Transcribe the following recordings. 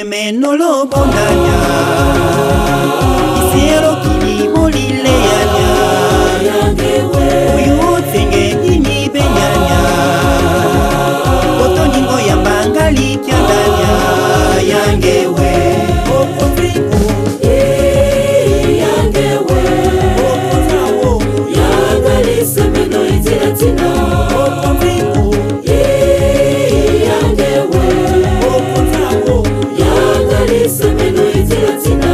menolo bonanya Isiero kini molile yanya Uyu tenge nini benyanya Oto ningo ya bangali kiandanya Yangewe Okotriku Yangewe Okotrawo Yangali semeno itiratina Okotriku Yangewe Okotrawo Yangali semeno itiratina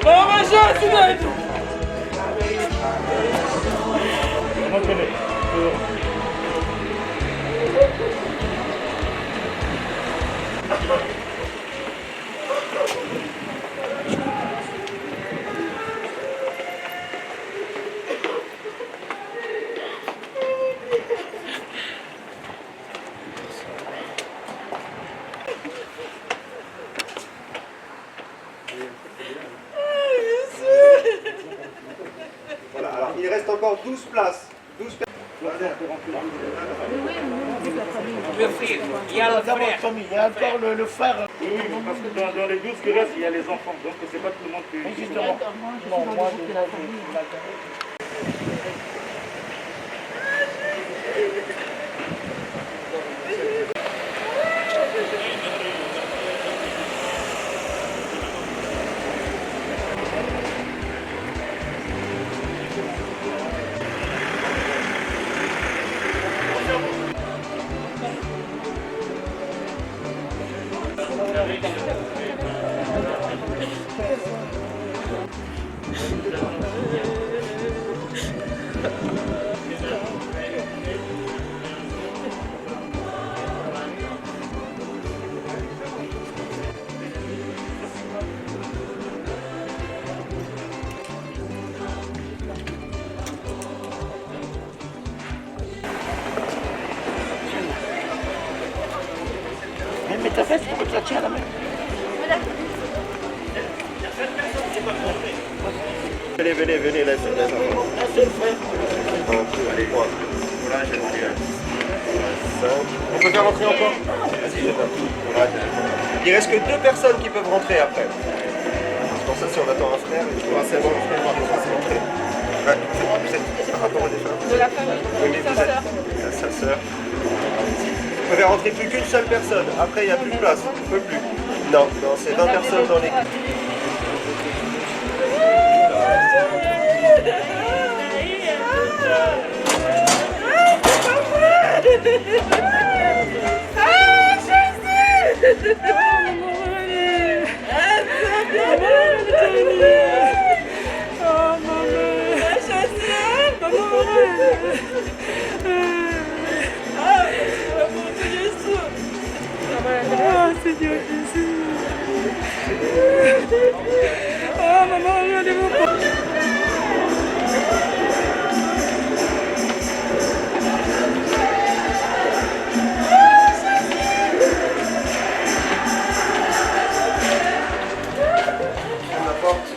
Mama chance tonight. Voilà, alors il reste encore 12 places. 12 personnes. Il y a encore le phare. Oui, parce que dans les 12 qui restent, il y a les enfants. Donc c'est pas tout le monde qui... Justement. Non, moi, mais ta veste, pourquoi tu la tiens à la main? Venez, laisse enfants. Allez, quoi. On peut faire rentrer encore? Il reste que 2 personnes qui peuvent rentrer après. C'est pour ça, si on attend un frère, il faudra savoir le frère rentrer. Ouais, vous êtes par rapport à des femmes? De la famille, Oui, mais vous êtes sa sœur. Vous pouvez rentrer plus qu'une seule personne. Après, il n'y a plus de place. On ne peut plus. Non, c'est 20 personnes dans l'équipe. Seigneur Jésus. Oh maman, regardez-moi pas. La porte.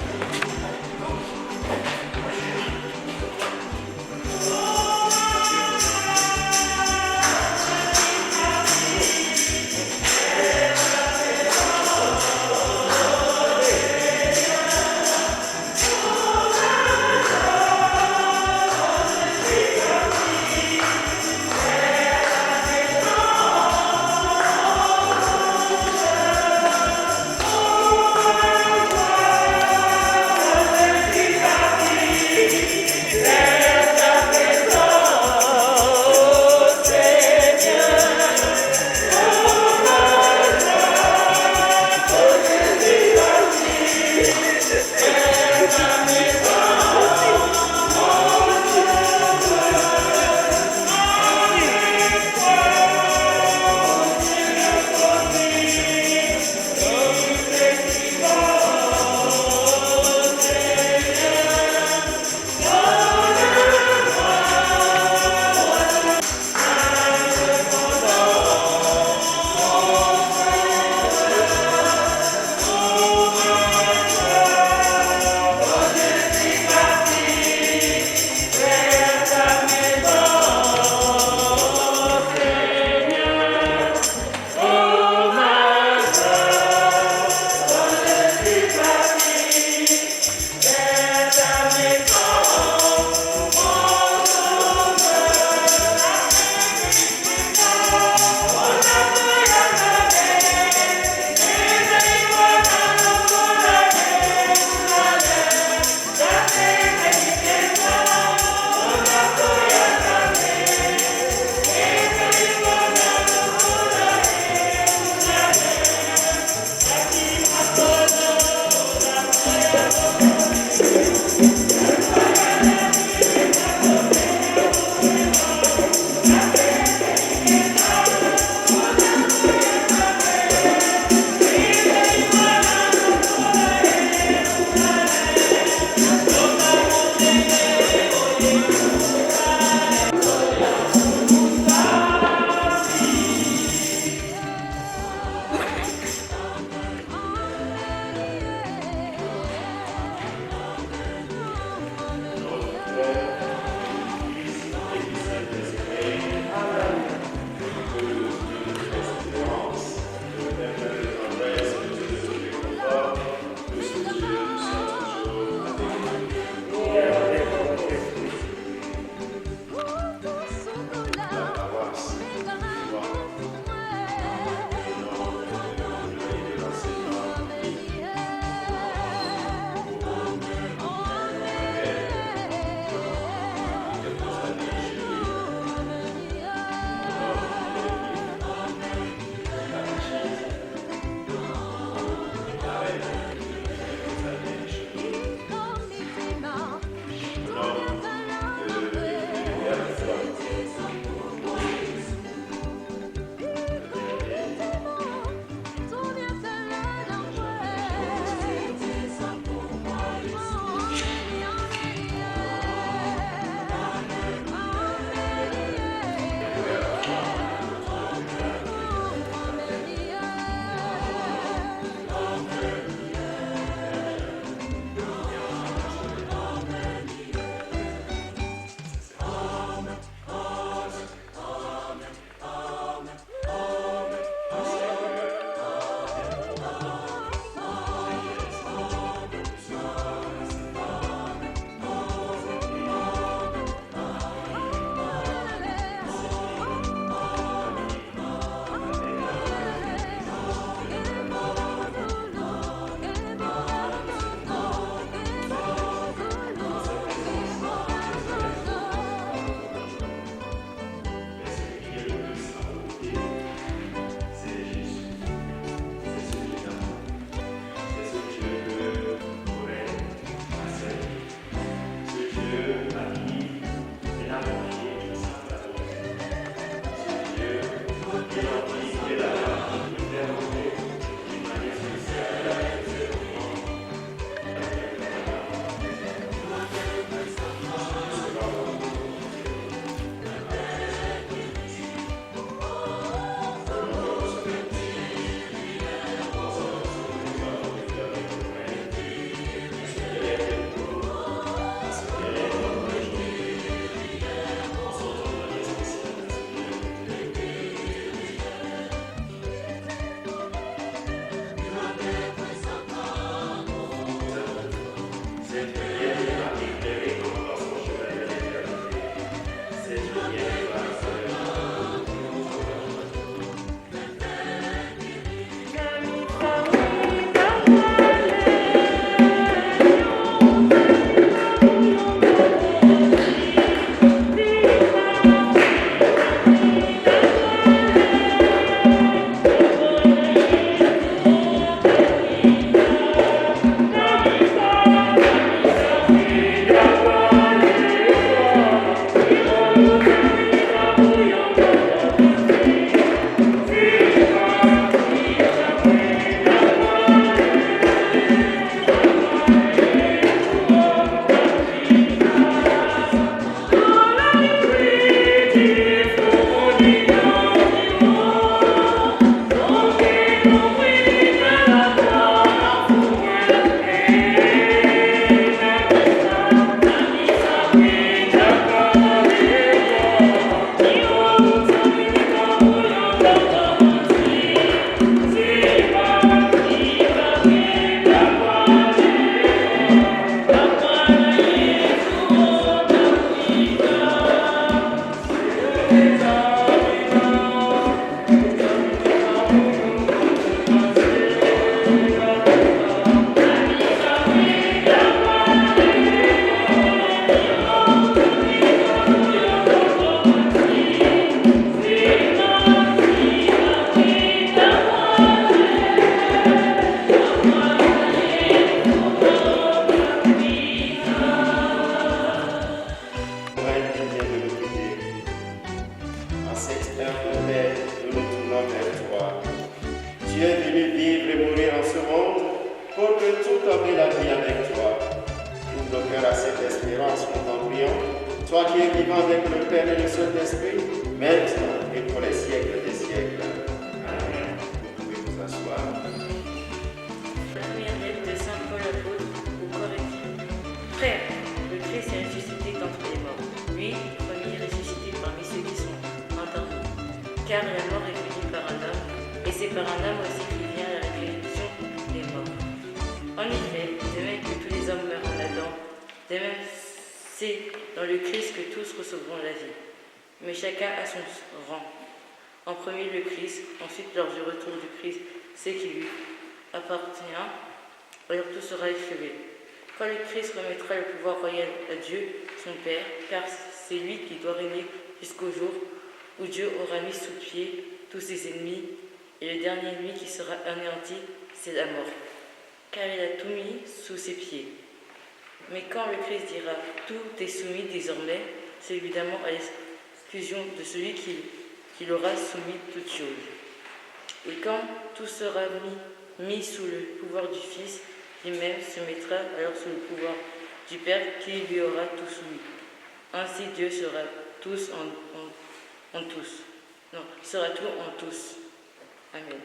Cette lumière m'a éclairé dans son chemin de l'éternité. Cette lumière va Toi qui es vivant avec le Père et le Saint-Esprit, maintenant et pour les siècles des siècles. Amen. Vous pouvez vous asseoir. La première lettre de Saint Paul apôtre aux Corinthiens. Frères, le Christ est ressuscité d'entre les morts. Lui, premier ressuscité parmi ceux qui sont endormis. Car la mort est venue par un homme, et c'est par un homme aussi qu'il vient la résurrection des morts. En effet, de même que tous les hommes meurent en Adam, de même c'est dans le Christ que tous recevront la vie. Mais chacun a son rang. En premier le Christ, ensuite lors du retour du Christ, c'est qui lui appartient, alors tout sera achevé. Quand le Christ remettra le pouvoir royal à Dieu, son Père, car c'est lui qui doit régner jusqu'au jour où Dieu aura mis sous pied tous ses ennemis, et le dernier ennemi qui sera anéanti, c'est la mort, car il a tout mis sous ses pieds. Mais quand le Christ dira « tout est soumis désormais », c'est évidemment à l'exclusion de celui qui l'aura soumis toutes choses. Et quand tout sera mis sous le pouvoir du Fils, lui-même se mettra alors sous le pouvoir du Père qui lui aura tout soumis. Ainsi Dieu sera tous en tous. Non, sera tout en tous. Amen.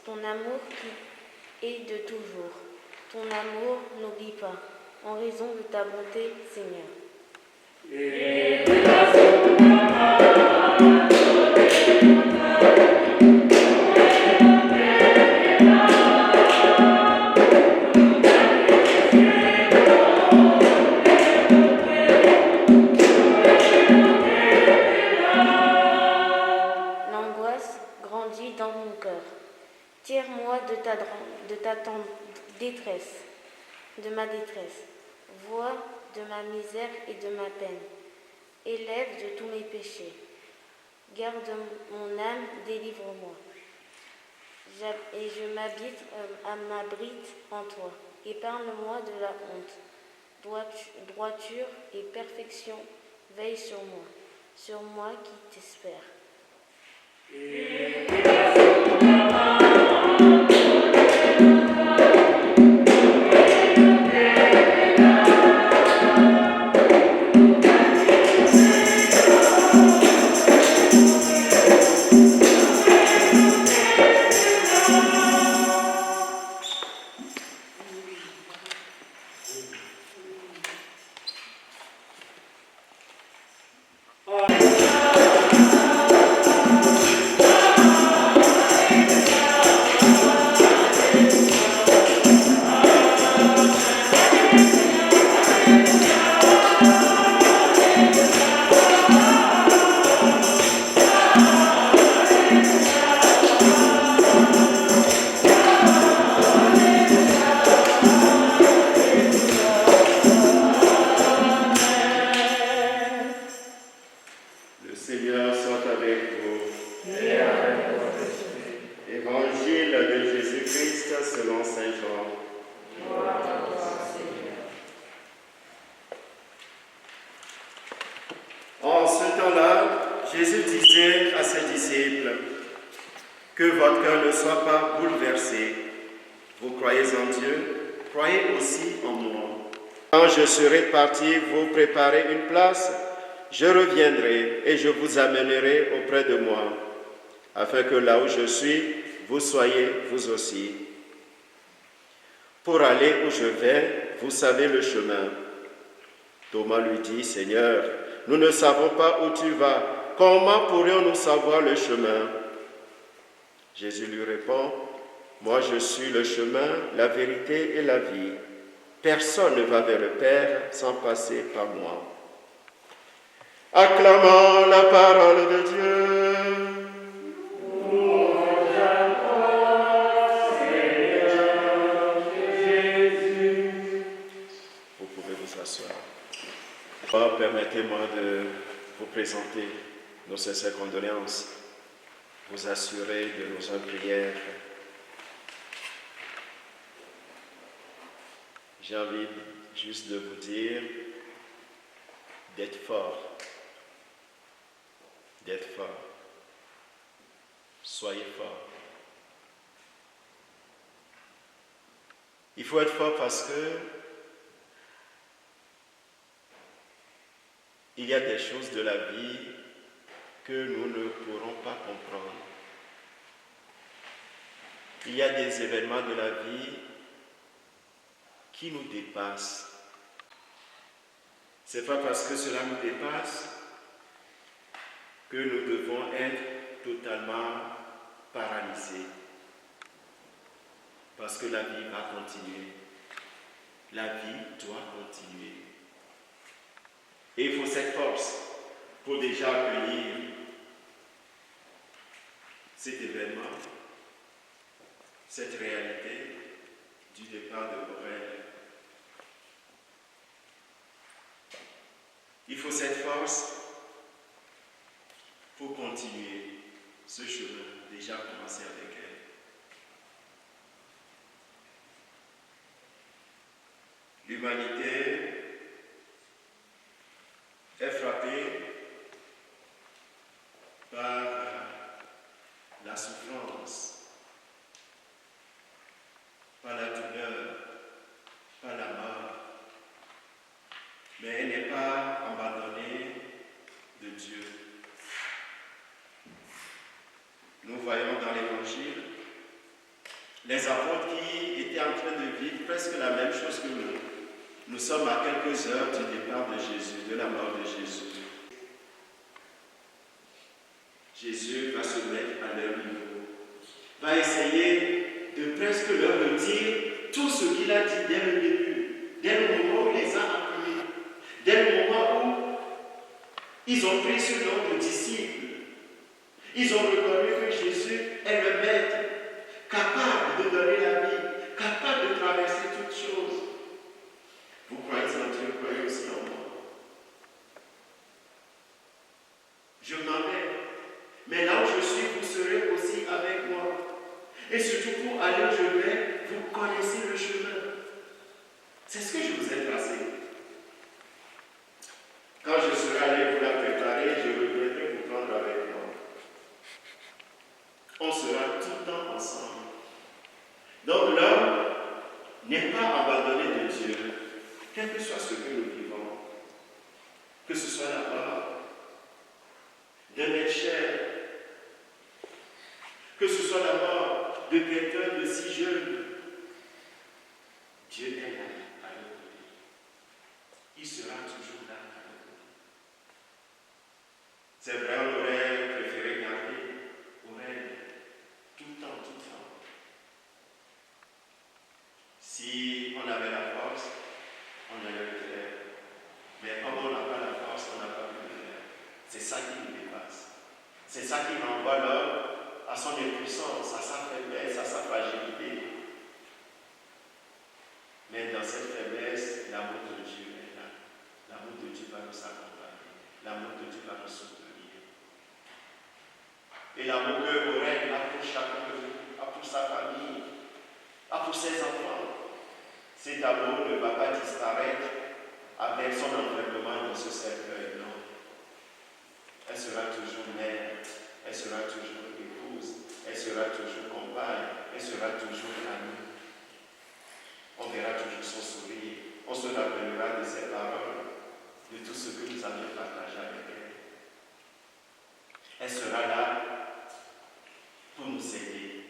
Ton amour qui est de toujours. Ton amour n'oublie pas, en raison de ta bonté, Seigneur. L'angoisse grandit dans mon cœur. Tire-moi de ta détresse, de ma détresse. Vois de ma misère et de ma peine. Élève de tous mes péchés. Garde mon âme, délivre-moi. Et je m'abrite en toi. Épargne-moi de la honte. Droiture et perfection veillent sur moi qui t'espère. Jésus disait à ses disciples, que votre cœur ne soit pas bouleversé. Vous croyez en Dieu, croyez aussi en moi. Quand je serai parti vous préparer une place, je reviendrai et je vous amènerai auprès de moi, afin que là où je suis, vous soyez vous aussi. Pour aller où je vais, vous savez le chemin. Thomas lui dit, Seigneur, nous ne savons pas où tu vas. Comment pourrions-nous savoir le chemin? Jésus lui répond, moi je suis le chemin, la vérité et la vie. Personne ne va vers le Père sans passer par moi. Acclamons la parole de Dieu. Vous pouvez vous asseoir. Permettez-moi de vous présenter nos sincères condoléances, vous assurer de nos prières. J'ai envie juste de vous dire d'être fort. D'être fort. Soyez fort. Il faut être fort parce que il y a des choses de la vie que nous ne pourrons pas comprendre. Il y a des événements de la vie qui nous dépassent. Ce n'est pas parce que cela nous dépasse que nous devons être totalement paralysés. Parce que la vie va continuer. La vie doit continuer. Et il faut cette force pour déjà accueillir cet événement, cette réalité du départ de Borel. Il faut cette force pour continuer ce chemin déjà commencé avec elle. L'humanité est frappée par la souffrance, par la douleur, par la mort, mais elle n'est pas abandonnée de Dieu. Nous voyons dans l'Évangile les apôtres qui étaient en train de vivre presque la même chose que nous. Nous sommes à quelques heures du départ de Jésus, de la mort de Jésus. Jésus va se mettre à leur niveau, va essayer de presque leur redire tout ce qu'il a dit dès le début, dès le moment où il les a appelés, dès le moment où ils ont pris ce nom de disciples. Ils ont reconnu que Jésus est le Maître, capable de donner la vie, capable de traverser toutes choses. Vous croyez en Dieu, croyez aussi en moi. Je m'en vais, mais là où je suis, vous serez aussi avec moi. Et surtout pour aller où je vais, vous connaissez le chemin. C'est ce que je vous ai tracé. Quand je serai allé vous la préparer, je reviendrai vous prendre avec moi. On sera tout le temps ensemble. Donc l'homme n'est pas abandonné de Dieu, quel que soit ce que nous vivons, que ce soit la mort d'un être cher, que ce soit la mort de quelqu'un de si jeune. Dieu est là à nos côtés. Il sera toujours là à nos côtés. C'est vrai, on aurait préféré garder tout le temps, tout le temps. Si on avait la force, on allait le faire. Mais comme on n'a pas la force, on n'a pas pu le faire. C'est ça qui nous dépasse. C'est ça qui renvoie l'homme à son impuissance, à sa faiblesse, à sa fragilité. Mais dans cette faiblesse, l'amour de Dieu est là. L'amour de Dieu va nous accompagner. L'amour de Dieu va nous soutenir. Et l'amour que Aurèle a pour chacun de nous, a pour sa famille, a pour ses enfants, cet amour ne va pas disparaître avec son enfermement dans ce cercueil, non. Elle sera toujours mère, elle sera toujours épouse, elle sera toujours compagne, elle sera toujours amie. On verra toujours son sourire, on se rappellera de ses paroles, de tout ce que vous avez partagé avec elle. Elle sera là pour nous aider.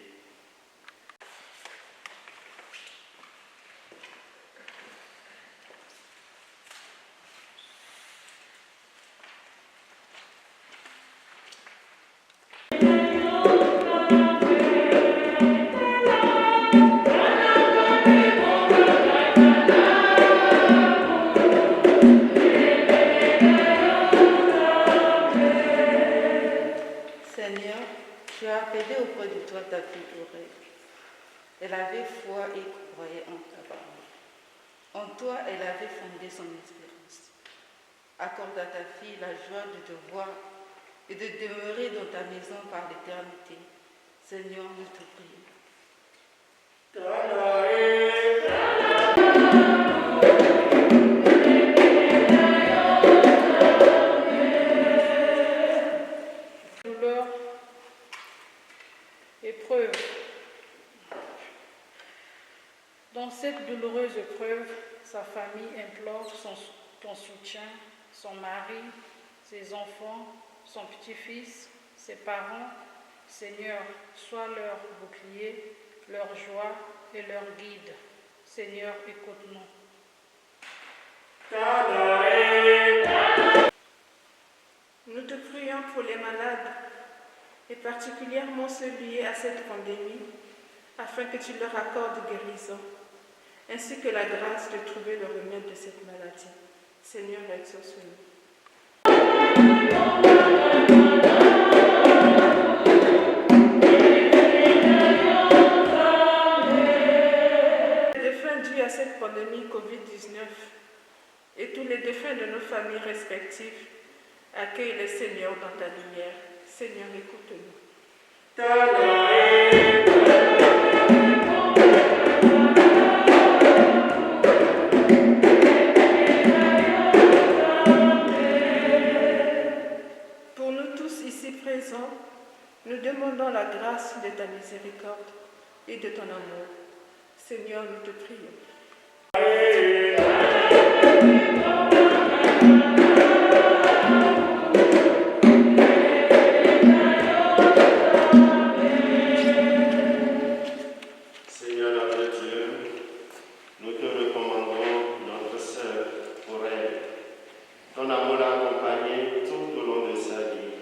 Seigneur, tu as appelé auprès de toi ta fille Aurèle. Elle avait foi et croyait en ta parole. En toi, elle avait fondé son espérance. Accorde à ta fille la joie de te voir et de demeurer dans ta maison par l'éternité. Seigneur, nous te prions. Douleur, épreuve. Dans cette douloureuse épreuve, sa famille implore ton soutien, son mari, ses enfants, son petit-fils, ses parents. Seigneur, sois leur bouclier, leur joie et leur guide. Seigneur, écoute-nous. Nous te prions pour les malades, et particulièrement ceux liés à cette pandémie, afin que tu leur accordes guérison, ainsi que la grâce de trouver le remède de cette maladie. Seigneur, exauce-nous. Les défunts dus à cette pandémie Covid-19 et tous les défunts de nos familles respectives, accueille le Seigneur dans ta lumière. Seigneur, écoute-nous. Pour nous tous ici présents, nous demandons la grâce de ta miséricorde et de ton amour. Seigneur, nous te prions. Seigneur notre Dieu, nous te recommandons notre sœur Aurèle. Ton amour l'a accompagnée tout au long de sa vie.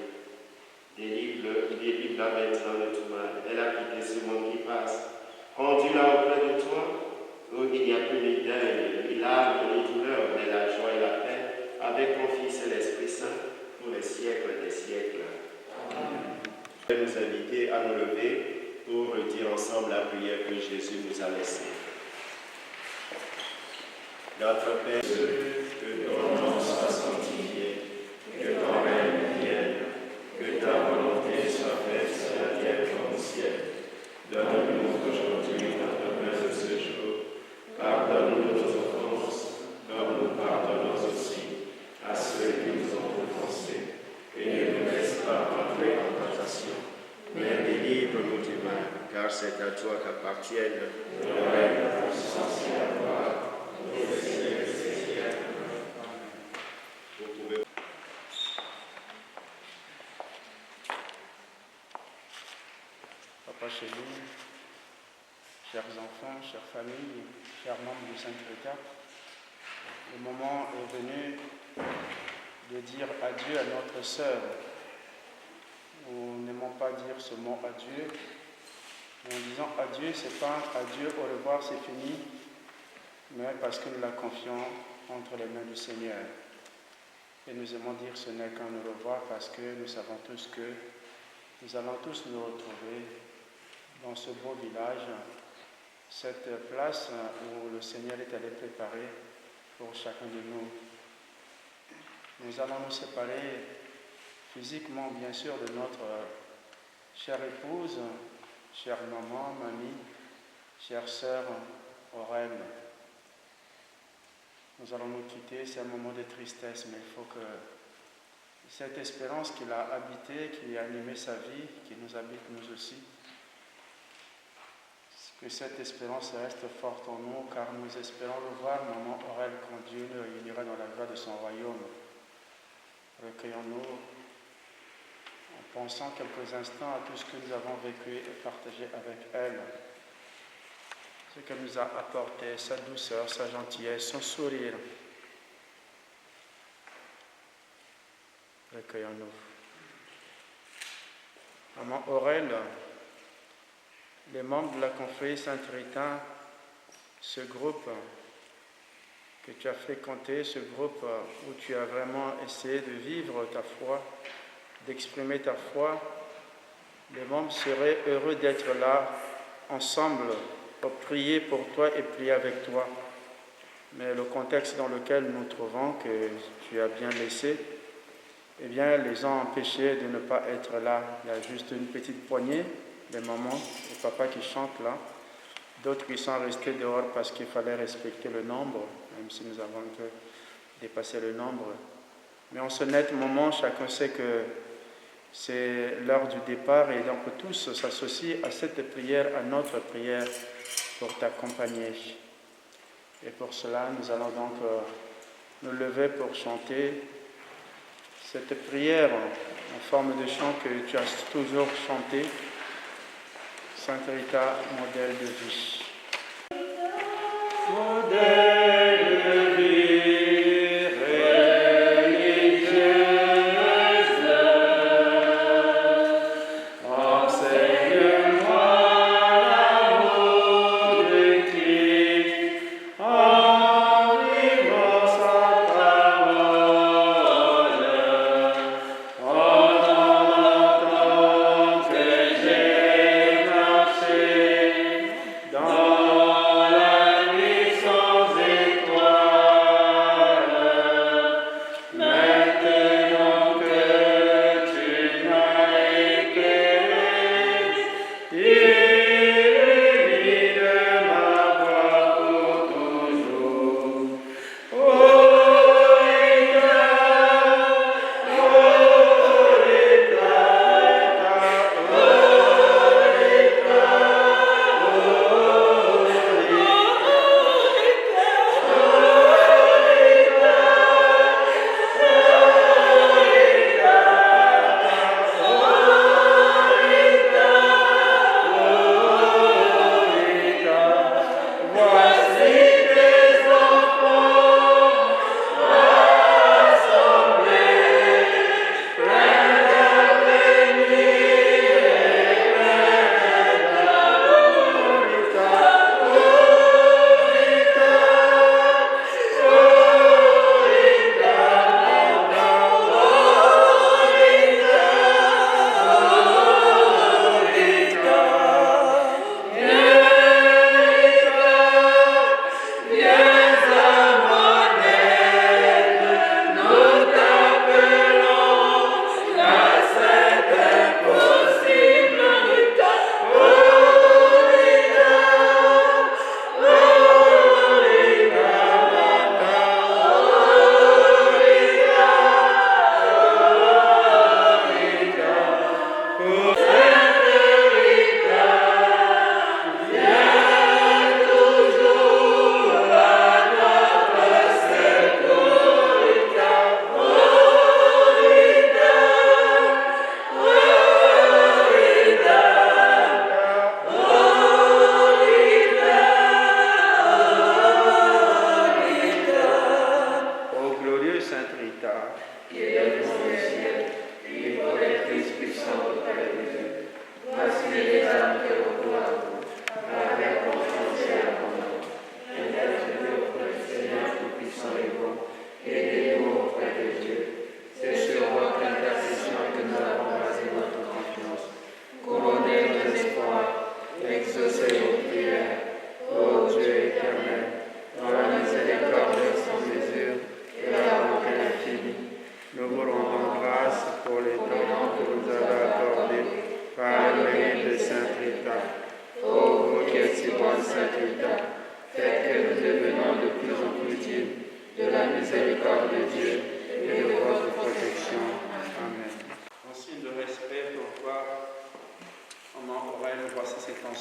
Délivre-la maintenant de tout mal. Elle a quitté ce monde qui passe. Conduis-la auprès de toi, où il n'y a plus ni deuil, ni larmes, ni douleur, mais la joie et la paix, avec ton Fils et l'Esprit Saint, pour les siècles des siècles. Amen. Je vais nous inviter à nous lever pour dire ensemble la prière que Jésus nous a laissée. Notre Père, que ton nom soit sanctifié, que ton règne vienne, que ta volonté soit faite sur la terre comme au ciel. Donne-nous aujourd'hui notre pain de ce jour. Pardonne-nous nos offenses, comme nous pardonnons aussi à ceux qui nous ont offensés. Et ne nous laisse pas entrer en tentation, mais délivre-nous du mal, car c'est à toi qu'appartiennent le règne, la puissance et la gloire, pour les siècles des siècles. Vous pouvez. Papa chéri, chers enfants, chères familles, chers membres du Saint-Crécat, le moment est venu de dire adieu à notre sœur. Nous n'aimons pas dire ce mot adieu. En disant adieu, c'est pas adieu, au revoir, c'est fini, mais parce que nous la confions entre les mains du Seigneur. Et nous aimons dire ce n'est qu'un au revoir parce que nous savons tous que nous allons tous nous retrouver dans ce beau village, cette place où le Seigneur est allé préparer pour chacun de nous. Nous allons nous séparer physiquement, bien sûr, de notre chère épouse, chère maman, mamie, chère sœur Aurèle. Nous allons nous quitter, c'est un moment de tristesse, mais il faut que cette espérance qu'il a habité, qui a animé sa vie, qui nous habite nous aussi. Que cette espérance reste forte en nous, car nous espérons le voir, maman Aurèle, quand Dieu nous réunira dans la gloire de son royaume. Recueillons-nous en pensant quelques instants à tout ce que nous avons vécu et partagé avec elle, ce qu'elle nous a apporté, sa douceur, sa gentillesse, son sourire. Recueillons-nous. Maman Aurèle, les membres de la confrérie Saint-Ritain, ce groupe que tu as fréquenté, ce groupe où tu as vraiment essayé de vivre ta foi, d'exprimer ta foi, les membres seraient heureux d'être là, ensemble, pour prier pour toi et prier avec toi. Mais le contexte dans lequel nous nous trouvons, que tu as bien laissé, eh bien, les ont empêchés de ne pas être là. Il y a juste une petite poignée, des mamans et papas qui chantent là, d'autres qui sont restés dehors parce qu'il fallait respecter le nombre, même si nous avons un peu dépassé le nombre. Mais en ce net moment, chacun sait que c'est l'heure du départ et donc tous s'associent à cette prière, à notre prière pour t'accompagner. Et pour cela, nous allons donc nous lever pour chanter cette prière en forme de chant que tu as toujours chanté. Sainte Rita, modèle de vie. Modèle de vie religieuse, enseigne-moi l'amour de Christ, en vivant sa parole, en entendant que j'ai marché dans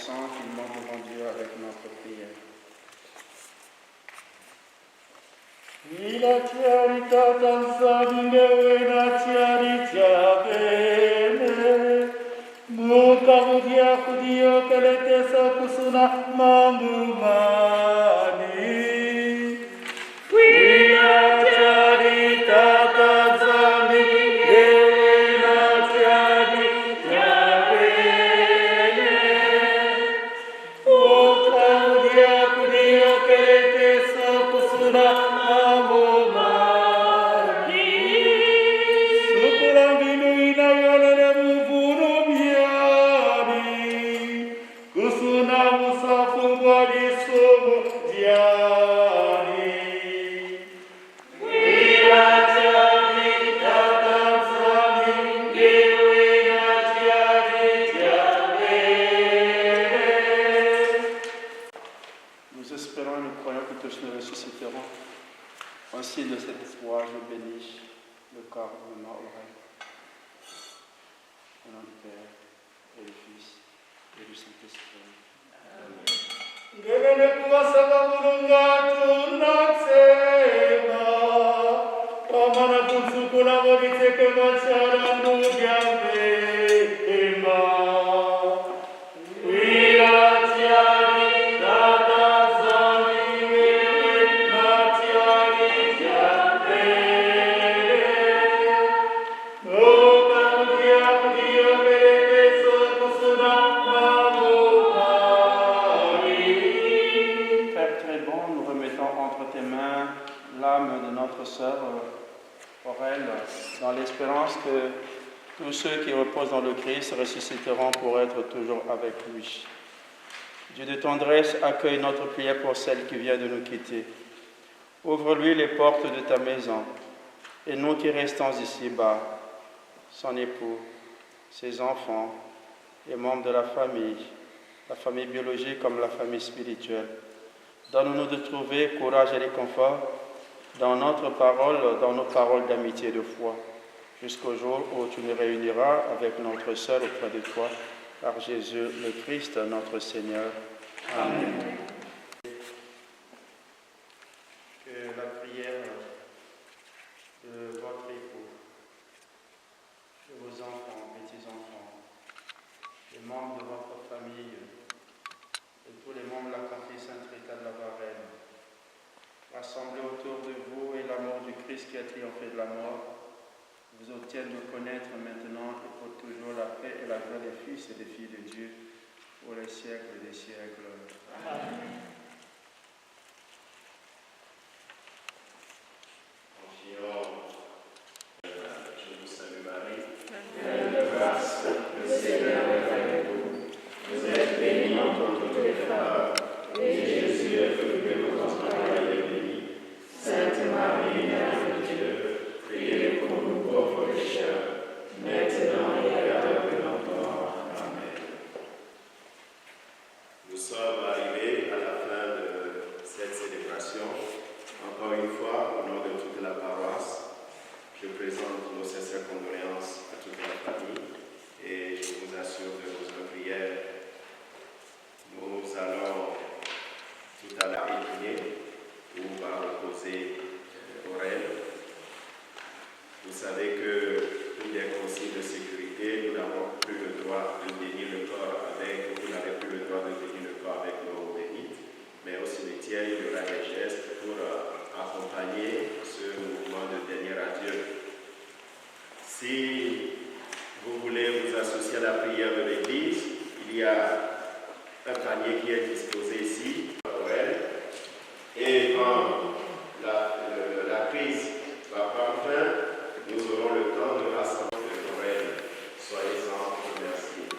reconnaissants qu'ils montent devant Dieu avec notre prière. Ila chiarita tanzanile wena chiarita bene Muka mudia kudio kelete sokusuna mamumani Ila chiarita tanzanile wena chiarita bene Muka mudia kudio kelete sokusuna Nous espérons et nous croyons que tous nous ressusciterons. En signe de cet espoir, je bénis le corps de ma oreille. Au nom du Père et du Fils et du Saint-Esprit. Amen. Ngevele kuwasaba mulunga tunatsema Pamana kutsukula voliteke machara nudyambe ema Wila tiari tata zami wewe na tiari jambe Oka mudia kudio meleke sokusuna Père très bon, nous remettons entre tes mains l'âme de notre sœur Aurèle, dans l'espérance que tous ceux qui reposent dans le Christ ressusciteront pour être toujours avec lui. Dieu de tendresse, accueille notre prière pour celle qui vient de nous quitter. Ouvre-lui les portes de ta maison, et nous qui restons ici-bas, son époux, ses enfants, les membres de la famille biologique comme la famille spirituelle. Donne-nous de trouver courage et réconfort dans notre parole, dans nos paroles d'amitié et de foi, jusqu'au jour où tu nous réuniras avec notre sœur auprès de toi, par Jésus le Christ, notre Seigneur. Amen. Que la prière de votre époux, de vos enfants, petits-enfants, les membres de votre famille, et tous les membres de la confrérie Sainte-Rita de la Varenne, rassemblés autour de vous et l'amour du Christ qui a triomphé de la mort, vous obtiennent de connaître maintenant et pour toujours la paix et la gloire des fils et des filles de Dieu pour les siècles des siècles. Amen. Je vous salue Marie, pleine de grâce, le Seigneur est avec vous. Vous êtes bénie entre toutes les femmes, et Jésus, le fruit de vos entrailles, est béni. Sainte Marie, Mère de Dieu, priez pour nous pauvres pécheurs, maintenant et à l'heure de notre mort. Amen. Nous sommes arrivés à la fin de cette célébration. Encore une fois, au nom de toute la paroisse, je présente nos sincères condoléances à toute la famille et je vous assure de votre prière. Nous allons tout à l'heure prier où va reposer Aurèle. Vous savez que pour des consignes de sécurité, nous n'avons plus le droit de bénir le corps avec, vous n'avez plus le droit de bénir le corps avec l'eau bénite, mais au cimetière, il y aura des gestes pour accompagner ce mouvement de dernier adieu. Si vous voulez vous associer à la prière de l'Église, il y a un panier qui est disposé ici, pour elle. Et quand la crise va prendre fin, nous aurons le temps de rassembler pour elle. Soyez-en remerciés.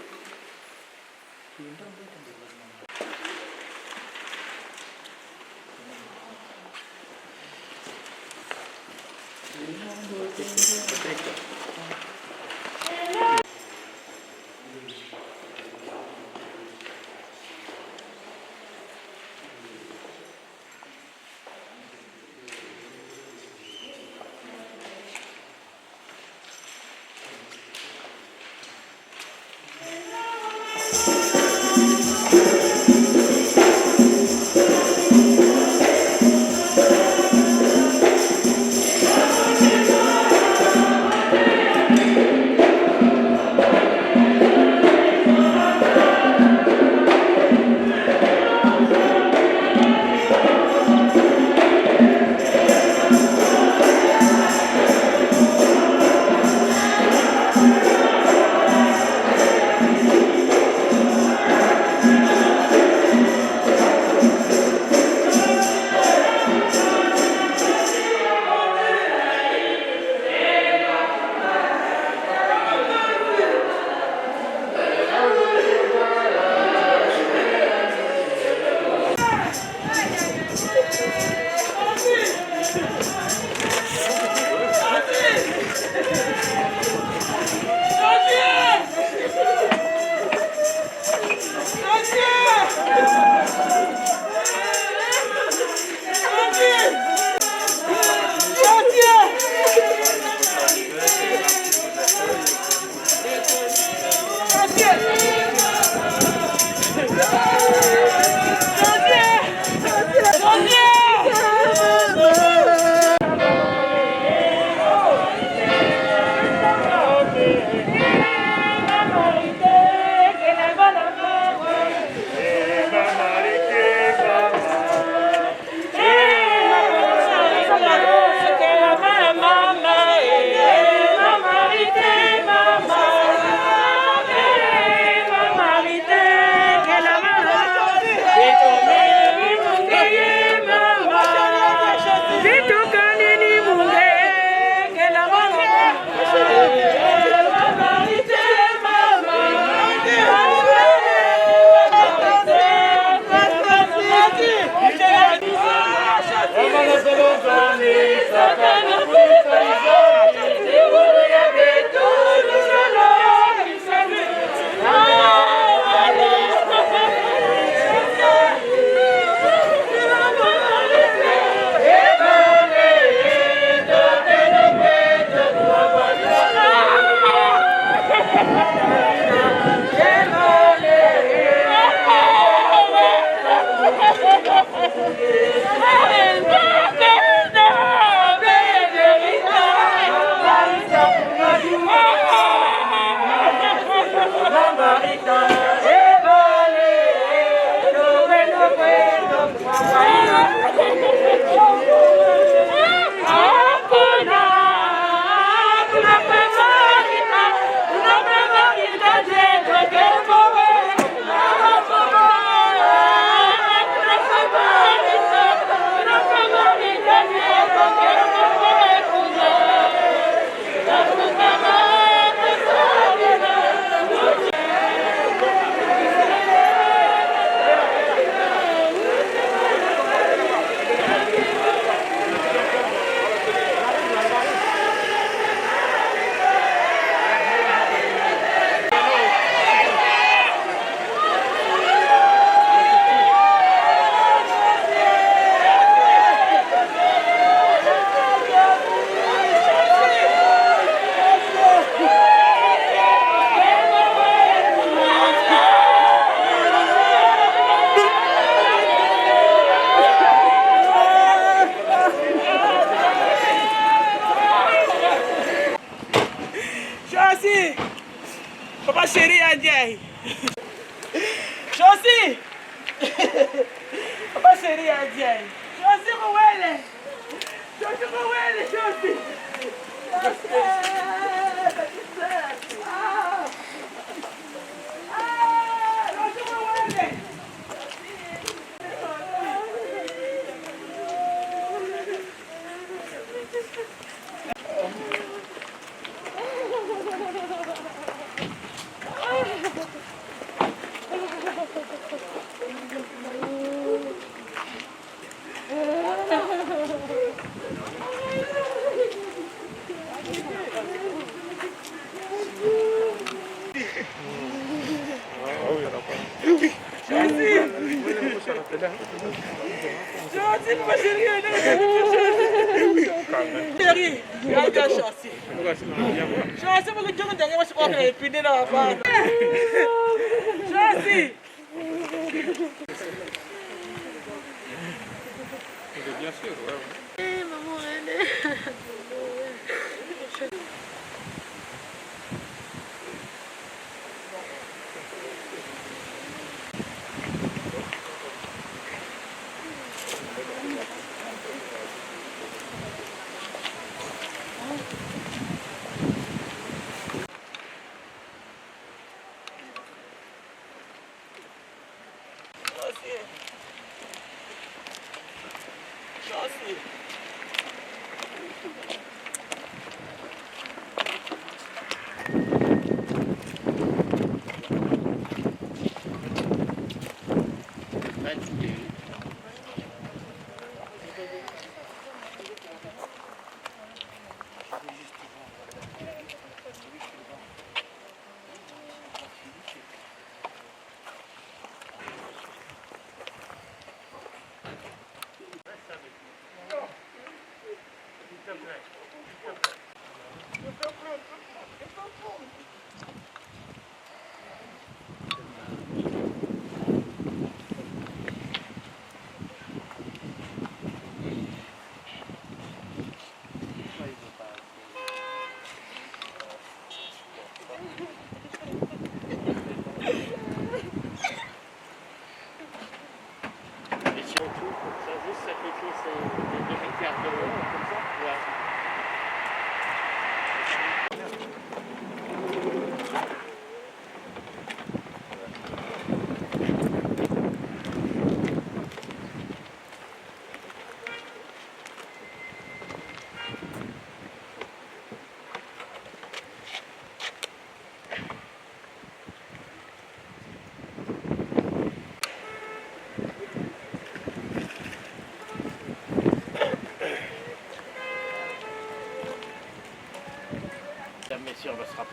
Papa chéri Adjei. Josi. Papa chéri Adjei. Josi Mouele. Josi Mouele, Josi. Bien sûr, ouais. Maman, elle est...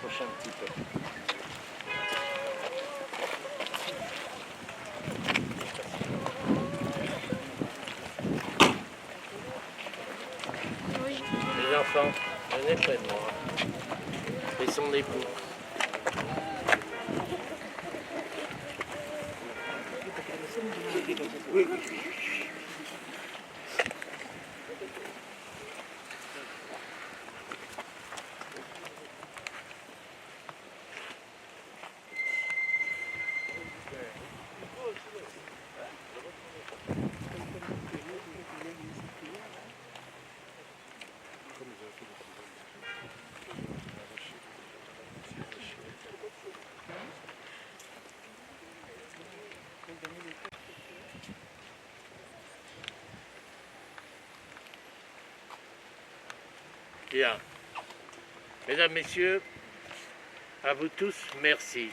rapprocher un petit peu. Les enfants, venez près de moi. Et son époux. Oui. Bien. Mesdames, Messieurs, à vous tous, merci.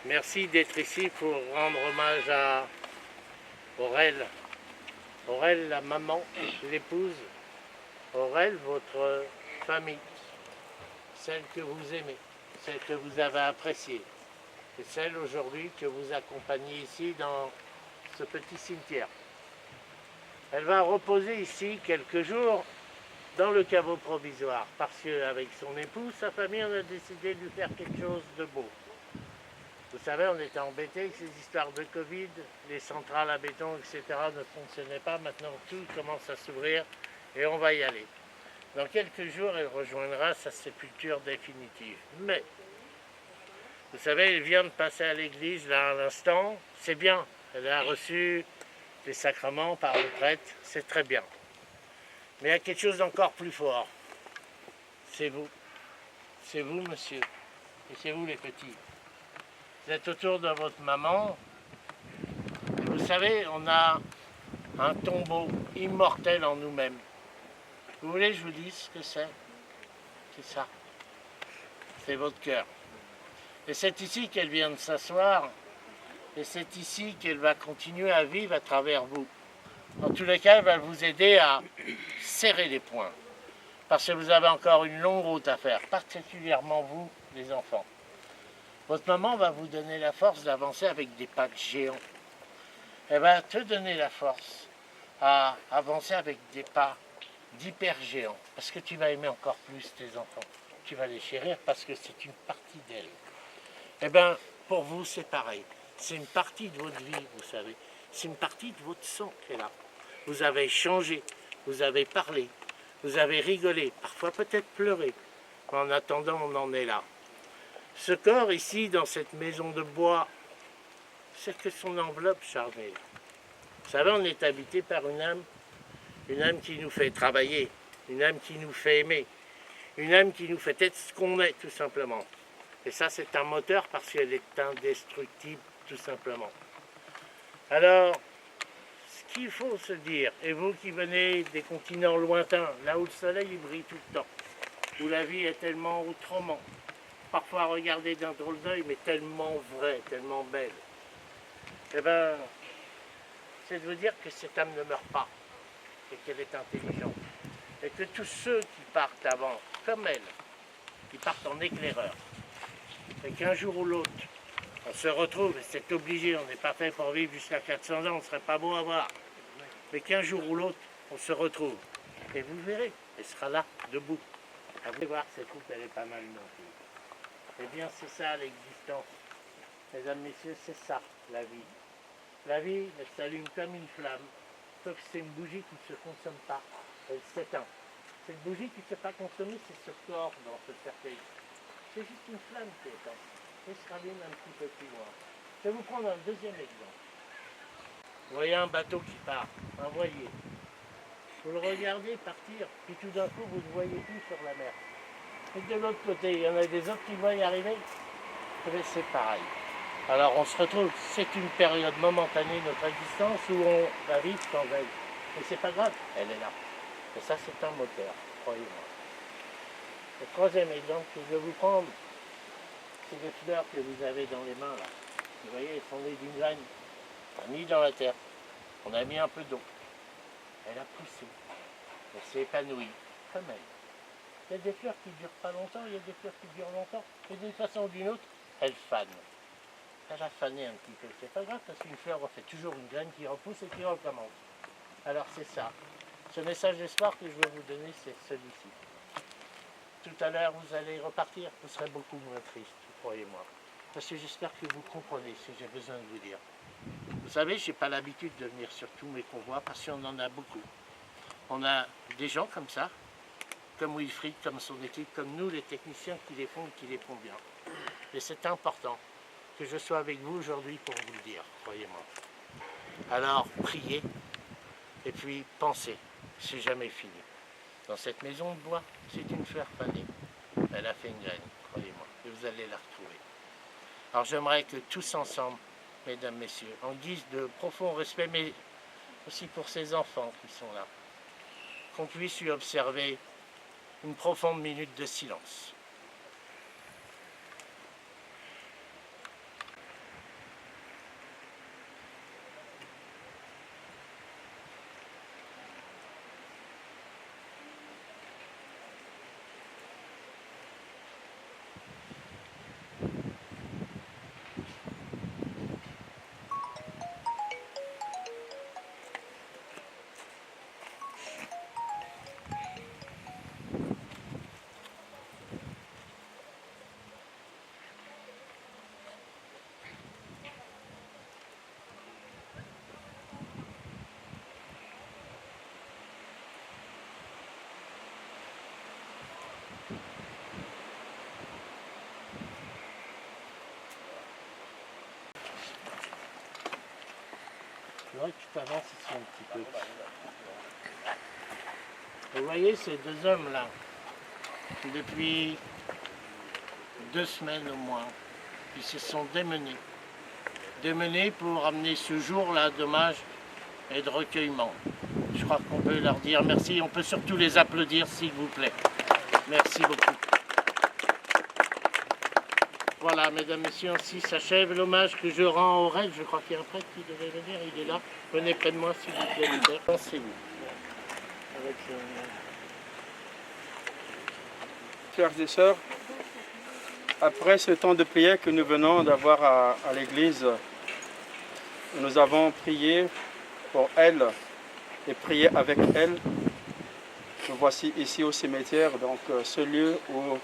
Merci d'être ici pour rendre hommage à Aurèle. Aurèle, la maman, l'épouse. Aurèle, votre famille. Celle que vous aimez, celle que vous avez appréciée. Et celle aujourd'hui que vous accompagnez ici dans ce petit cimetière. Elle va reposer ici quelques jours dans le caveau provisoire, parce qu'avec son époux, sa famille, on a décidé de lui faire quelque chose de beau. Vous savez, on était embêtés avec ces histoires de Covid, les centrales à béton, etc. ne fonctionnaient pas. Maintenant, tout commence à s'ouvrir et on va y aller. Dans quelques jours, elle rejoindra sa sépulture définitive. Mais, vous savez, elle vient de passer à l'église, là, à l'instant. C'est bien, elle a reçu les sacrements par le prêtre, c'est très bien. Mais il y a quelque chose d'encore plus fort. C'est vous. C'est vous, monsieur. Et c'est vous, les petits. Vous êtes autour de votre maman. Et vous savez, on a un tombeau immortel en nous-mêmes. Vous voulez que je vous dise ce que c'est? C'est ça. C'est votre cœur. Et c'est ici qu'elle vient de s'asseoir. Et c'est ici qu'elle va continuer à vivre à travers vous. En tous les cas, elle va vous aider à serrer les poings. Parce que vous avez encore une longue route à faire, particulièrement vous, les enfants. Votre maman va vous donner la force d'avancer avec des pas géants. Elle va te donner la force à avancer avec des pas d'hyper géants. Parce que tu vas aimer encore plus tes enfants. Tu vas les chérir parce que c'est une partie d'elle. Eh bien, pour vous, c'est pareil. C'est une partie de votre vie, vous savez. C'est une partie de votre sang qui est là. Vous avez changé, vous avez parlé, vous avez rigolé, parfois peut-être pleuré. Mais en attendant, on en est là. Ce corps ici, dans cette maison de bois, c'est que son enveloppe charnelle. Vous savez, on est habité par une âme qui nous fait travailler, une âme qui nous fait aimer, une âme qui nous fait être ce qu'on est, tout simplement. Et ça, c'est un moteur parce qu'elle est indestructible, tout simplement. Alors, ce qu'il faut se dire, et vous qui venez des continents lointains, là où le soleil brille tout le temps, où la vie est tellement autrement, parfois regardée d'un drôle d'œil, mais tellement vraie, tellement belle, eh bien, c'est de vous dire que cette âme ne meurt pas, et qu'elle est intelligente, et que tous ceux qui partent avant, comme elle, qui partent en éclaireur, et qu'un jour ou l'autre, on se retrouve, et c'est obligé, on n'est pas fait pour vivre jusqu'à 400 ans, on ne serait pas beau à voir. Mais qu'un jour ou l'autre, on se retrouve. Et vous verrez, elle sera là, debout. À vous voir, cette route, elle est pas mal non plus. Eh bien, c'est ça l'existence. Mesdames, messieurs, c'est ça, la vie. La vie, elle s'allume comme une flamme, sauf que c'est une bougie qui ne se consomme pas. Elle s'éteint. Cette bougie qui ne s'est pas consommée, c'est ce corps dans ce cercueil. C'est juste une flamme qui est éteinte. Et se rallume un petit peu plus loin. Je vais vous prendre un deuxième exemple. Vous voyez un bateau qui part, un voilier. Vous le regardez partir, puis tout d'un coup, vous ne voyez plus sur la mer. Et de l'autre côté, il y en a des autres qui voient y arriver. Et c'est pareil. Alors on se retrouve, c'est une période momentanée de notre existence où on va vivre sans elle. Mais c'est pas grave, elle est là. Et ça, c'est un moteur, croyez-moi. Le troisième exemple que je vais vous prendre, c'est les fleurs que vous avez dans les mains là. Vous voyez, elles sont nées d'une graine. On a mis dans la terre. On a mis un peu d'eau. Elle a poussé. Elle s'est épanouie, comme elle. Il y a des fleurs qui ne durent pas longtemps, il y a des fleurs qui durent longtemps, et d'une façon ou d'une autre, elles fanent. Elle a fané un petit peu, c'est pas grave, parce qu'une fleur refait toujours une graine qui repousse et qui recommence. Alors c'est ça. Ce message d'espoir que je veux vous donner, c'est celui-ci. Tout à l'heure, vous allez repartir, vous serez beaucoup moins triste, croyez-moi. Parce que j'espère que vous comprenez ce que j'ai besoin de vous dire. Vous savez, je n'ai pas l'habitude de venir sur tous mes convois parce qu'on en a beaucoup. On a des gens comme ça, comme Wilfried, comme son équipe, comme nous, les techniciens qui les font bien. Et c'est important que je sois avec vous aujourd'hui pour vous le dire, croyez-moi. Alors, priez et puis pensez, c'est jamais fini. Dans cette maison de bois, c'est une fleur fanée. Elle a fait une graine, croyez-moi, et vous allez la retrouver. Alors j'aimerais que tous ensemble, mesdames, messieurs, en guise de profond respect, mais aussi pour ces enfants qui sont là, qu'on puisse lui observer une profonde minute de silence. Je voudrais que tu t'avances ici un petit peu. Vous voyez ces deux hommes-là, depuis 2 semaines au moins, ils se sont démenés pour amener ce jour-là d'hommage et de recueillement. Je crois qu'on peut leur dire merci, on peut surtout les applaudir s'il vous plaît. Merci beaucoup. Voilà, mesdames, messieurs, ainsi s'achève l'hommage que je rends au rêve. Je crois qu'il y a un prêtre qui devait venir, il est là. Venez près de moi, s'il vous plaît, le père. Pensez-vous. Frères et sœurs, après ce temps de prière que nous venons d'avoir à l'église, nous avons prié pour elle et prié avec elle. Nous voici ici au cimetière, donc ce lieu où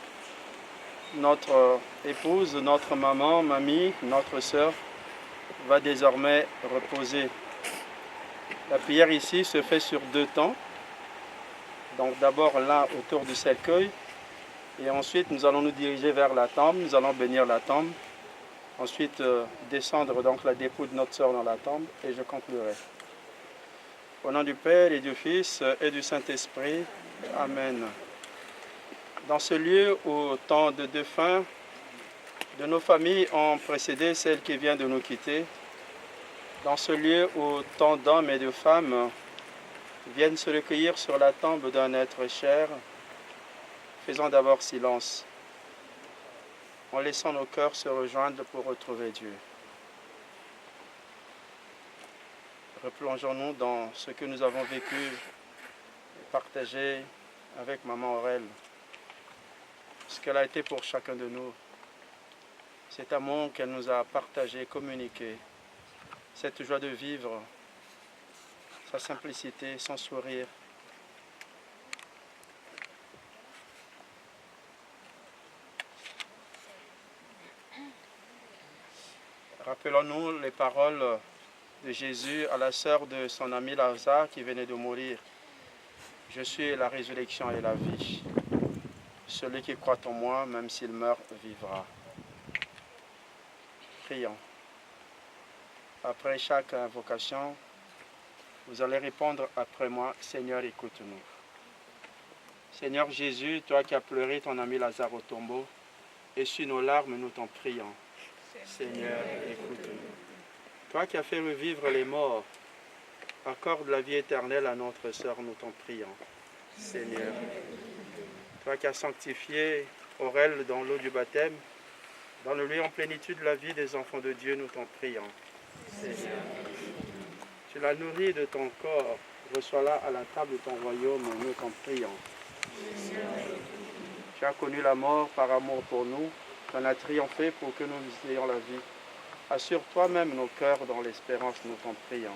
notre épouse, notre maman, mamie, notre sœur va désormais reposer. La prière ici se fait sur 2 temps. Donc d'abord là autour du cercueil et ensuite nous allons nous diriger vers la tombe, nous allons bénir la tombe. Ensuite descendre donc la dépouille de notre sœur dans la tombe et je conclurai. Au nom du Père et du Fils et du Saint-Esprit, Amen. Dans ce lieu où tant de défunts de nos familles ont précédé celle qui vient de nous quitter, dans ce lieu où tant d'hommes et de femmes viennent se recueillir sur la tombe d'un être cher, faisons d'abord silence, en laissant nos cœurs se rejoindre pour retrouver Dieu. Replongeons-nous dans ce que nous avons vécu et partagé avec Maman Aurèle. Ce qu'elle a été pour chacun de nous, cet amour qu'elle nous a partagé, communiqué, cette joie de vivre, sa simplicité, son sourire. Rappelons-nous les paroles de Jésus à la sœur de son ami Lazare qui venait de mourir. Je suis la résurrection et la vie. Celui qui croit en moi, même s'il meurt, vivra. Prions. Après chaque invocation, vous allez répondre après moi, Seigneur, écoute-nous. Seigneur Jésus, toi qui as pleuré ton ami Lazare au tombeau, essuie nos larmes, nous t'en prions. Seigneur, écoute-nous. Toi qui as fait revivre les morts, accorde la vie éternelle à notre sœur, nous t'en prions. Seigneur, toi qui as sanctifié Aurèle dans l'eau du baptême, donne-lui en plénitude la vie des enfants de Dieu, nous t'en prions. Seigneur, tu l'as nourri de ton corps, reçois-la à la table de ton royaume, nous t'en prions. Seigneur, tu as connu la mort par amour pour nous, tu en as triomphé pour que nous ayons la vie. Assure toi-même nos cœurs dans l'espérance, nous t'en prions.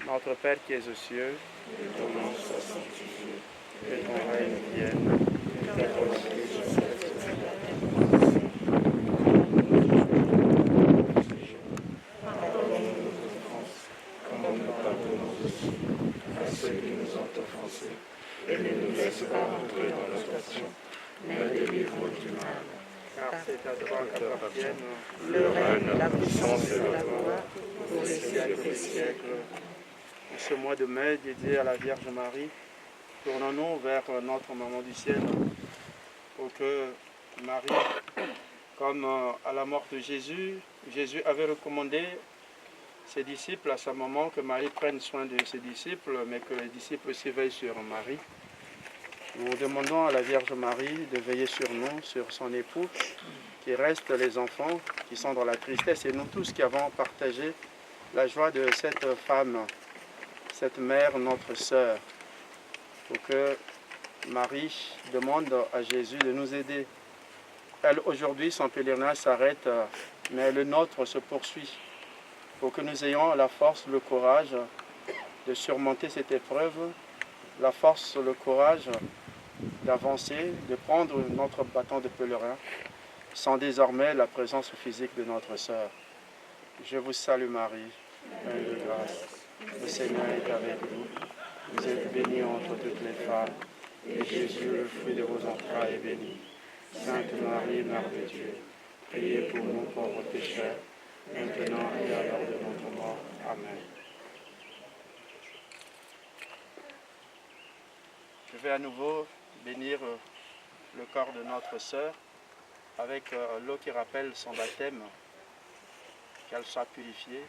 Notre Père qui es aux cieux, que ton nom soit sanctifié, que ton règne vienne, que ta volonté soit faite sur la terre. Pardonne-nous nos offenses, comme nous pardonnons aussi à ceux qui nous ont offensés, et ne nous laisse pas entrer dans la tentation, mais délivre-nous du mal. Car c'est à toi qu'appartiennent le règne, la puissance et la gloire pour les siècles des siècles. En ce mois de mai dédié à la Vierge Marie, tournons-nous vers notre Maman du Ciel pour que Marie, comme à la mort de Jésus, Jésus avait recommandé ses disciples à sa maman que Marie prenne soin de ses disciples, mais que les disciples aussi veillent sur Marie. Nous demandons à la Vierge Marie de veiller sur nous, sur son époux, qui reste les enfants qui sont dans la tristesse et nous tous qui avons partagé la joie de cette femme, cette mère, notre sœur, pour que Marie demande à Jésus de nous aider. Elle, aujourd'hui, son pèlerinage s'arrête, mais le nôtre se poursuit, pour que nous ayons la force, le courage de surmonter cette épreuve, la force, le courage d'avancer, de prendre notre bâton de pèlerin, sans désormais la présence physique de notre sœur. Je vous salue Marie, pleine de grâce. Le Seigneur est avec vous. Vous êtes bénie entre toutes les femmes, et Jésus, le fruit de vos entrailles, est béni. Sainte Marie, Mère de Dieu, priez pour nous pauvres pécheurs, maintenant et à l'heure de notre mort. Amen. Je vais à nouveau bénir le corps de notre sœur avec l'eau qui rappelle son baptême, qu'elle soit purifiée,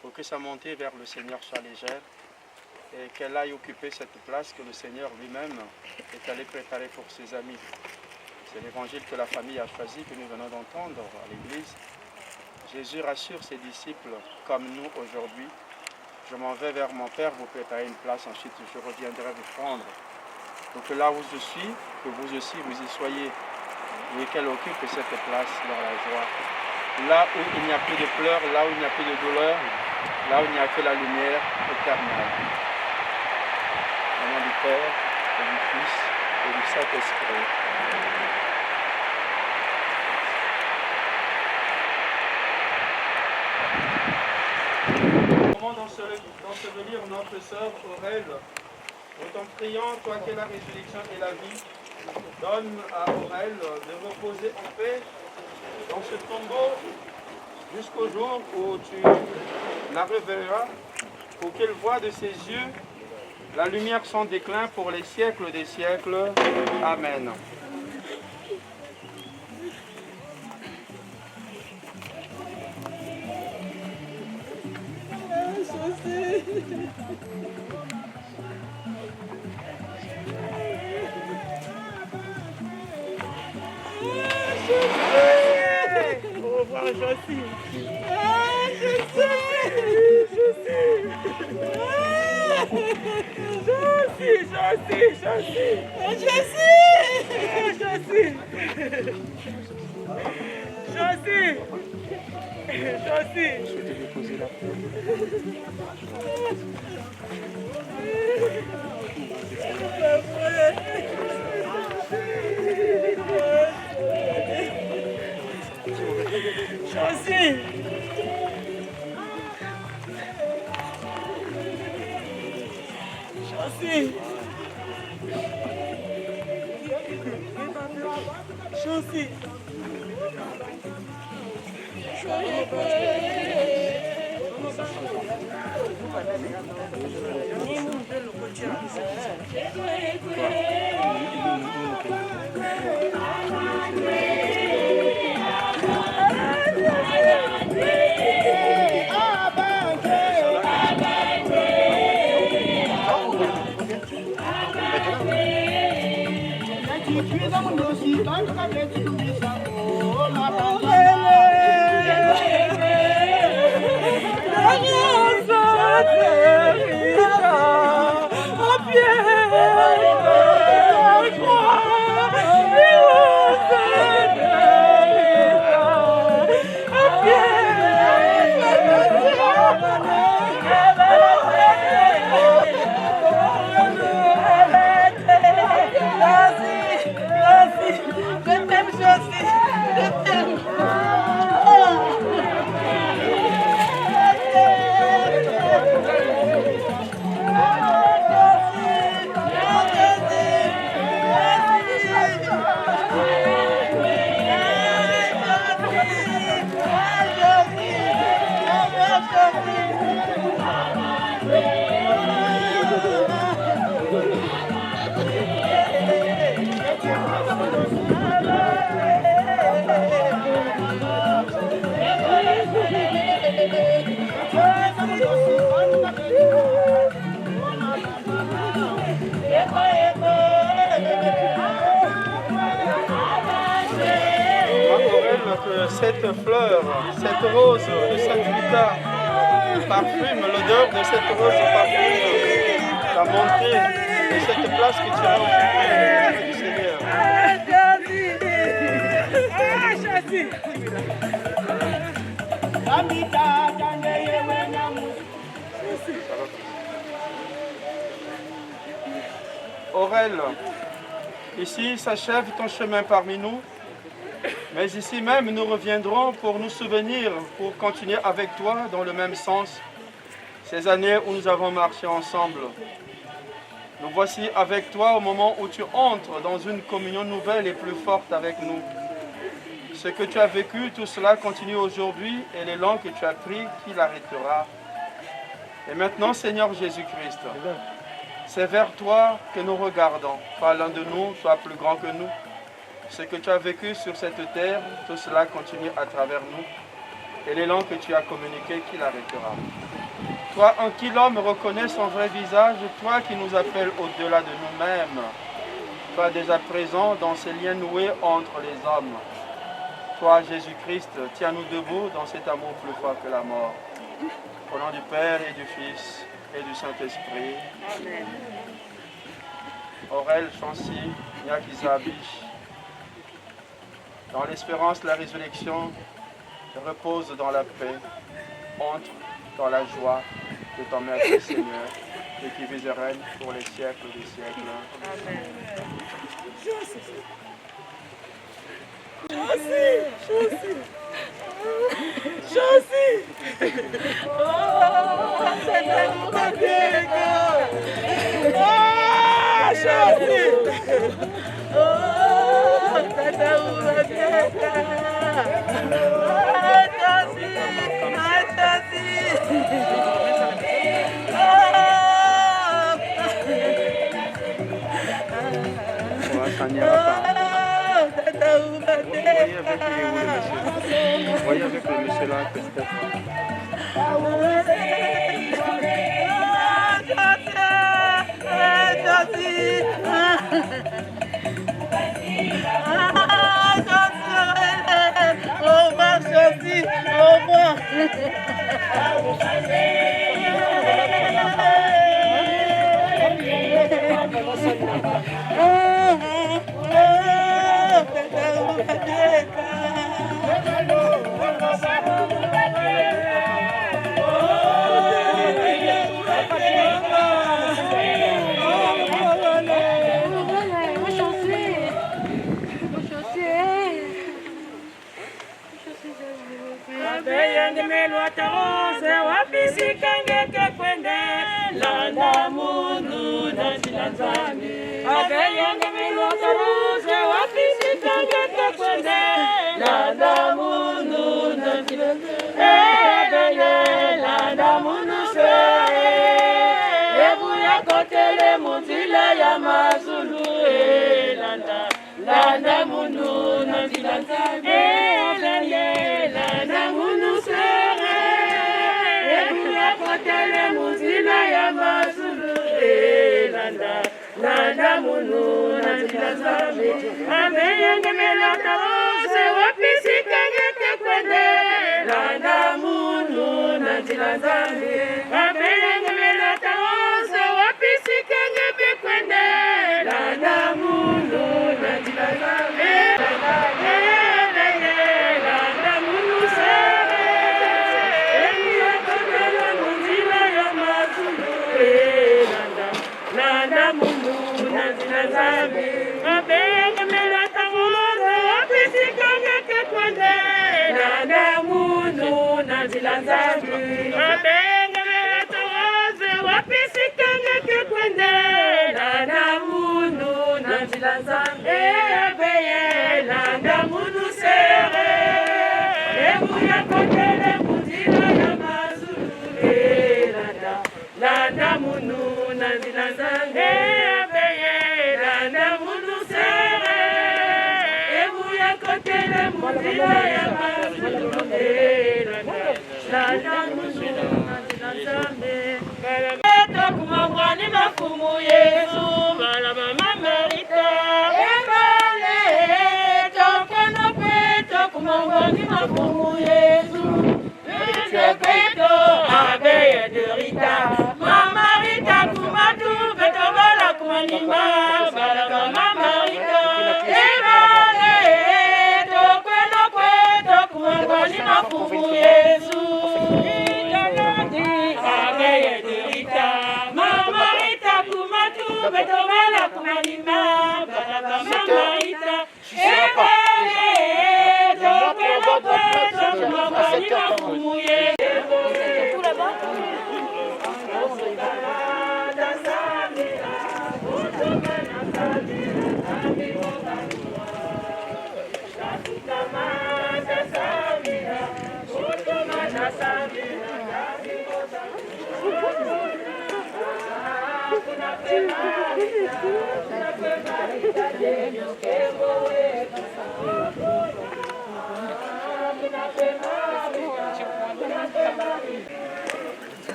pour que sa montée vers le Seigneur soit légère et qu'elle aille occuper cette place que le Seigneur lui-même est allé préparer pour ses amis. C'est l'évangile que la famille a choisi, que nous venons d'entendre à l'église. Jésus rassure ses disciples comme nous aujourd'hui. Je m'en vais vers mon Père, vous préparez une place, ensuite je reviendrai vous prendre. Donc là où je suis, que vous aussi vous y soyez, et qu'elle occupe cette place dans la joie. Là où il n'y a plus de pleurs, là où il n'y a plus de douleur, là où il n'y a que la lumière éternelle. Au nom du Père, et du Fils, et du Saint-Esprit. Comment d'ensevelir notre sœur Aurèle? Nous t'en prions, toi qui es la résurrection et la vie, donne à Aurèle de reposer en paix dans ce tombeau jusqu'au jour où tu la reverras, pour qu'elle voie de ses yeux la lumière sans déclin pour les siècles des siècles. Amen. Au revoir, Josie. Oh, cette fleur, cette rose de Saint-Rita parfume, l'odeur de cette rose parfume t'a montré de cette place que tu as occupée du Seigneur. Aurel, ici s'achève ton chemin parmi nous, mais ici même nous reviendrons pour nous souvenir, pour continuer avec toi dans le même sens, ces années où nous avons marché ensemble. Nous voici avec toi au moment où tu entres dans une communion nouvelle et plus forte avec nous. Ce que tu as vécu, tout cela continue aujourd'hui et l'élan que tu as pris, qui l'arrêtera? Et maintenant, Seigneur Jésus-Christ, c'est vers toi que nous regardons. Pas l'un de nous soit plus grand que nous. Ce que tu as vécu sur cette terre, tout cela continue à travers nous. Et l'élan que tu as communiqué, qui l'arrêtera? Toi en qui l'homme reconnaît son vrai visage, toi qui nous appelles au-delà de nous-mêmes, toi déjà présent dans ces liens noués entre les hommes. Toi, Jésus-Christ, tiens-nous debout dans cet amour plus fort que la mort. Au nom du Père et du Fils et du Saint-Esprit. Amen. Aurel, Chancy, Nyakizabish, dans l'espérance de la résurrection, repose dans la paix, entre dans la joie de ton Maître Seigneur, et qui vis et règne pour les siècles des siècles. Amen. Voyez avec le monsieur là, Christophe. Mama, Kumanima, Balabama Marika, Ebale, Tokweno Kweto, Kumanima Kumu Yesu, Itanadi, Ageye Dirita, Mama Rita Kumatu, Betomela Kumanima, Balabama Marika, Ebale, Tokweno Kweto, Kumanima Kumu Yesu.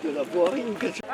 De la voirie.